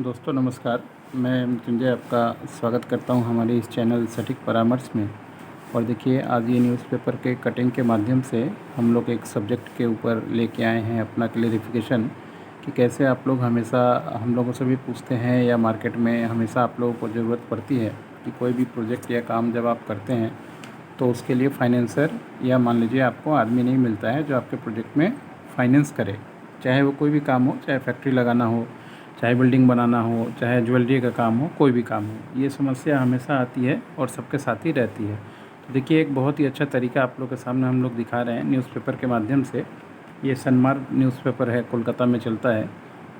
दोस्तों नमस्कार। मैं मृत्युंजय आपका स्वागत करता हूं हमारे इस चैनल सटीक परामर्श में। और देखिए, आज ये न्यूज़पेपर के कटिंग के माध्यम से हम लोग एक सब्जेक्ट के ऊपर लेके आए हैं अपना क्लेरिफिकेशन कि कैसे आप लोग हमेशा हम लोगों से भी पूछते हैं या मार्केट में हमेशा आप लोगों को ज़रूरत पड़ती है कि कोई भी प्रोजेक्ट या काम जब आप करते हैं तो उसके लिए फाइनेंसर या मान लीजिए आपको आदमी नहीं मिलता है जो आपके प्रोजेक्ट में फाइनेंस करे। चाहे वो कोई भी काम हो, चाहे फैक्ट्री लगाना हो, चाहे बिल्डिंग बनाना हो, चाहे ज्वेलरी का काम हो, कोई भी काम हो, ये समस्या हमेशा आती है और सबके साथ ही रहती है। तो देखिए, एक बहुत ही अच्छा तरीका आप लोग के सामने हम लोग दिखा रहे हैं न्यूज़पेपर के माध्यम से। ये सनमार्ग न्यूज़पेपर है, कोलकाता में चलता है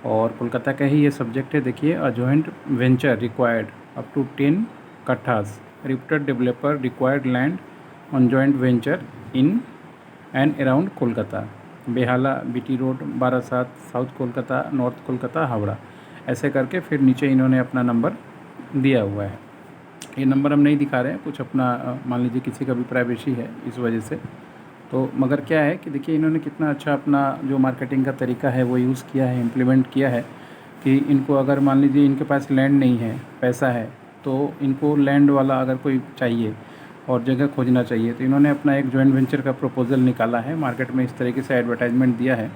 और कोलकाता का ही ये सब्जेक्ट है। देखिए, a joint venture required up to 10 कट्ठास, reputed developer required land on joint venture in and around Kolkata, Behala, BT road, Barasat, south Kolkata, north Kolkata, Howrah, ऐसे करके फिर नीचे इन्होंने अपना नंबर दिया हुआ है। ये नंबर हम नहीं दिखा रहे हैं, कुछ अपना मान लीजिए किसी का भी प्राइवेसी है इस वजह से। तो मगर क्या है कि देखिए, इन्होंने कितना अच्छा अपना जो मार्केटिंग का तरीका है वो यूज़ किया है, इम्प्लीमेंट किया है कि इनको अगर मान लीजिए इनके पास लैंड नहीं है, पैसा है, तो इनको लैंड वाला अगर कोई चाहिए और जगह खोजना चाहिए तो इन्होंने अपना एक जॉइंट वेंचर का प्रपोज़ल निकाला है, मार्केट में इस तरीके से एडवर्टाइजमेंट दिया है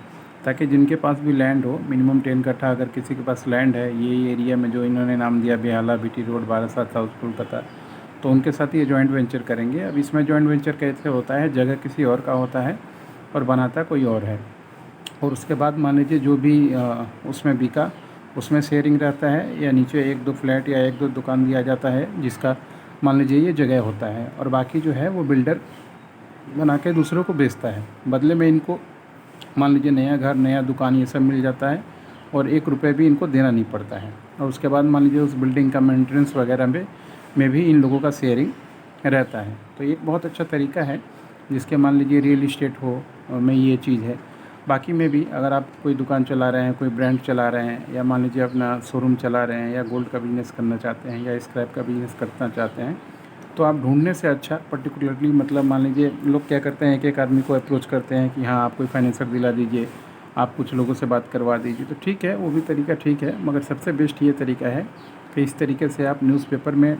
ताकि जिनके पास भी लैंड हो, मिनिमम 10 कट्ठा अगर किसी के पास लैंड है ये एरिया में जो इन्होंने नाम दिया Behala, BT road, Barasat, south Kolkata, तो उनके साथ ये जॉइंट वेंचर करेंगे। अब इसमें जॉइंट वेंचर कैसे होता है, जगह किसी और का होता है और बनाता कोई और है। और उसके बाद मान लीजिए जो भी उसमें बिका उसमें शेयरिंग रहता है, या नीचे 1-2 फ्लैट या 1-2 दुकान दिया जाता है जिसका मान लीजिए ये जगह होता है, और बाकी जो है वो बिल्डर बना के दूसरों को बेचता है। बदले में इनको मान लीजिए नया घर, नया दुकान ये सब मिल जाता है और 1 रुपये भी इनको देना नहीं पड़ता है। और उसके बाद मान लीजिए उस बिल्डिंग का मेंटेनेंस वगैरह में भी इन लोगों का शेयरिंग रहता है। तो ये एक बहुत अच्छा तरीका है जिसके मान लीजिए रियल इस्टेट हो में ये चीज़ है। बाकी में भी अगर आप कोई दुकान चला रहे हैं, कोई ब्रांड चला रहे हैं, या मान लीजिए अपना शोरूम चला रहे हैं, या गोल्ड का बिज़नेस करना चाहते हैं, या स्क्रैप का बिज़नेस करना चाहते हैं, तो आप ढूंढने से अच्छा पर्टिकुलरली मतलब मान लीजिए लोग क्या करते हैं, एक आदमी को अप्रोच करते हैं कि हाँ आप कोई फाइनेंसर दिला दीजिए, आप कुछ लोगों से बात करवा दीजिए। तो ठीक है, वो भी तरीका ठीक है, मगर सबसे बेस्ट ये तरीका है कि इस तरीके से आप न्यूज़पेपर में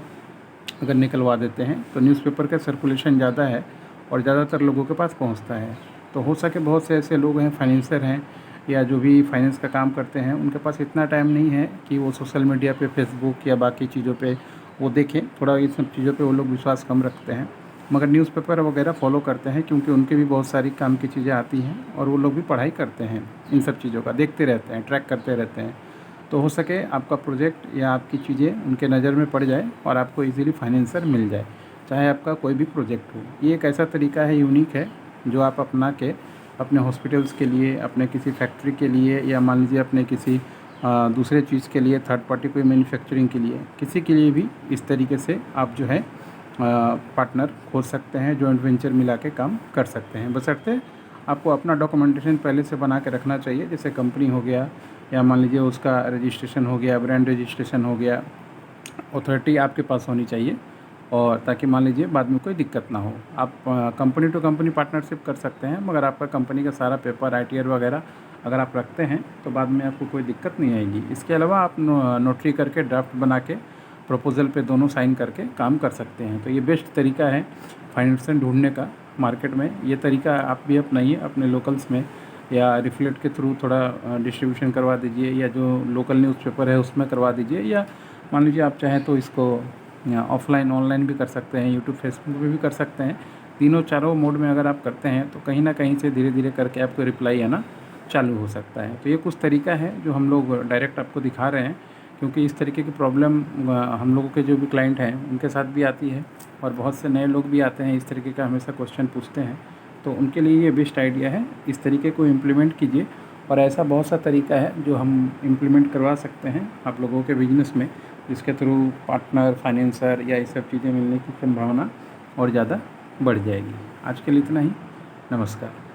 अगर निकलवा देते हैं तो न्यूज़पेपर का सर्कुलेशन ज़्यादा है और ज़्यादातर लोगों के पास पहुंचता है। तो हो सके बहुत से ऐसे लोग हैं, फाइनेंसर हैं या जो भी फाइनेंस का काम करते हैं, उनके पास इतना टाइम नहीं है कि वो सोशल मीडिया पे, फेसबुक या बाकी चीज़ों पे वो देखें। थोड़ा इन सब चीज़ों पे वो लोग विश्वास कम रखते हैं, मगर न्यूज़पेपर वगैरह फॉलो करते हैं क्योंकि उनके भी बहुत सारी काम की चीज़ें आती हैं और वो लोग भी पढ़ाई करते हैं, इन सब चीज़ों का देखते रहते हैं, ट्रैक करते रहते हैं। तो हो सके आपका प्रोजेक्ट या आपकी चीज़ें उनके नज़र में पड़ जाए और आपको इजीली फाइनेंसर मिल जाए, चाहे आपका कोई भी प्रोजेक्ट हो। ये एक ऐसा तरीका है, यूनिक है, जो आप अपना के अपने हॉस्पिटल्स के लिए, अपने किसी फैक्ट्री के लिए, या मान लीजिए अपने किसी दूसरे चीज़ के लिए, थर्ड पार्टी कोई मैन्युफैक्चरिंग के लिए, किसी के लिए भी इस तरीके से आप जो है पार्टनर खोज सकते हैं, जॉइंट वेंचर मिला के काम कर सकते हैं। बशर्ते आपको अपना डॉक्यूमेंटेशन पहले से बना के रखना चाहिए, जैसे कंपनी हो गया, या मान लीजिए उसका रजिस्ट्रेशन हो गया, ब्रांड रजिस्ट्रेशन हो गया, अथॉरिटी आपके पास होनी चाहिए, और ताकि मान लीजिए बाद में कोई दिक्कत ना हो। आप कंपनी टू कंपनी पार्टनरशिप कर सकते हैं, मगर आपका कंपनी का सारा पेपर, ITR वगैरह अगर आप रखते हैं तो बाद में आपको कोई दिक्कत नहीं आएगी। इसके अलावा आप नोटरी करके, ड्राफ्ट बना के, प्रपोज़ल पे दोनों साइन करके काम कर सकते हैं। तो ये बेस्ट तरीका है फाइनेंसर ढूंढने का मार्केट में। ये तरीका आप भी अपनाइए अपने लोकल्स में, या रिफ्लेक्ट के थ्रू थोड़ा डिस्ट्रीब्यूशन करवा दीजिए, या जो लोकल न्यूज़पेपर है उसमें करवा दीजिए, या मान लीजिए आप चाहें तो इसको ऑफ़लाइन, ऑनलाइन भी कर सकते हैं, यूट्यूब, फेसबुक पे भी कर सकते हैं। तीनों चारों मोड में अगर आप करते हैं तो कहीं ना कहीं से धीरे धीरे करके आपको रिप्लाई आना चालू हो सकता है। तो ये कुछ तरीका है जो हम लोग डायरेक्ट आपको दिखा रहे हैं, क्योंकि इस तरीके की प्रॉब्लम हम लोगों के जो भी क्लाइंट हैं उनके साथ भी आती है, और बहुत से नए लोग भी आते हैं इस तरीके का हमेशा क्वेश्चन पूछते हैं। तो उनके लिए ये बेस्ट आइडिया है, इस तरीके को इम्प्लीमेंट कीजिए। और ऐसा बहुत सा तरीका है जो हम इम्प्लीमेंट करवा सकते हैं आप लोगों के बिजनेस में, जिसके थ्रू पार्टनर, फाइनेंसर या ये सब चीज़ें मिलने की संभावना और ज़्यादा बढ़ जाएगी। आज के लिए इतना ही। नमस्कार।